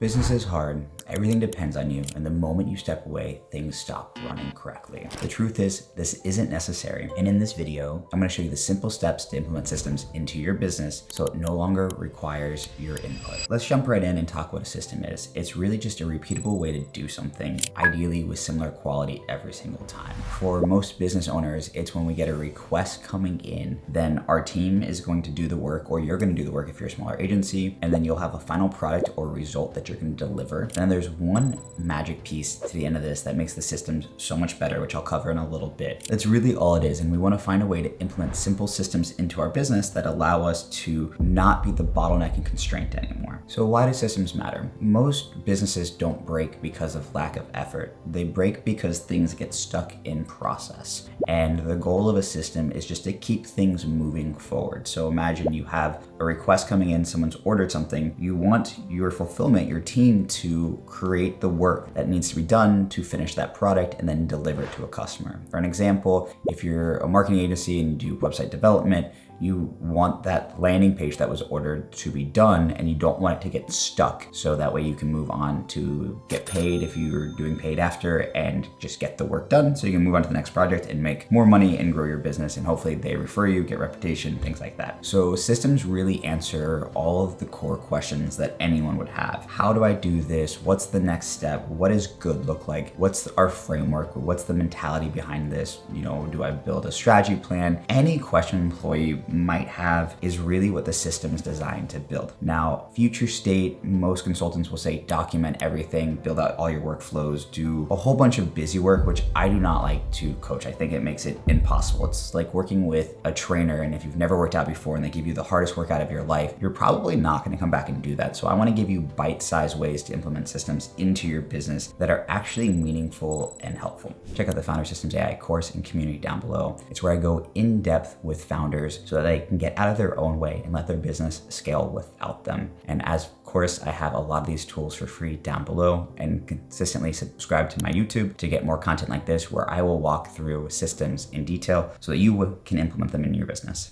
Business is hard, everything depends on you, and the moment you step away, things stop running correctly. The truth is, this isn't necessary, and in this video, I'm going to show you the simple steps to implement systems into your business so it no longer requires your input. Let's jump right in and talk what a system is. It's really just a repeatable way to do something, ideally with similar quality every single time. For most business owners, it's when we get a request coming in, then our team is going to do the work, or you're going to do the work if you're a smaller agency, and then you'll have a final product or result that you're going to deliver. And then there's one magic piece to the end of this that makes the systems so much better, which I'll cover in a little bit. That's really all it is. And we want to find a way to implement simple systems into our business that allow us to not be the bottleneck and constraint anymore. So why do systems matter? Most businesses don't break because of lack of effort. They break because things get stuck in process. And the goal of a system is just to keep things moving forward. So imagine you have a request coming in, someone's ordered something, you want your fulfillment, your team to create the work that needs to be done to finish that product and then deliver it to a customer. For an example, if you're a marketing agency and you do website development, you want that landing page that was ordered to be done and you don't want it to get stuck. So that way you can move on to get paid if you're doing paid after and just get the work done so you can move on to the next project and make more money and grow your business, and hopefully they refer you, get reputation, things like that. So systems really answer all of the core questions that anyone would have. How do I do this? What's the next step? What does good look like? What's our framework? What's the mentality behind this? Do I build a strategy plan? Any question an employee might have is really what the system is designed to build. Now, future state, most consultants will say document everything, build out all your workflows, do a whole bunch of busy work, which I do not like to coach. I think it makes it impossible. It's like working with a trainer, and if you've never worked out before and they give you the hardest workout of your life, you're probably not going to come back and do that. So I want to give you bite-sized ways to implement systems into your business that are actually meaningful and helpful. Check out the Founder Systems AI course and community down below. It's where I go in depth with founders so that they can get out of their own way and let their business scale without them. And as of course, I have a lot of these tools for free down below, and consistently subscribe to my YouTube to get more content like this where I will walk through systems in detail so that you can implement them in your business.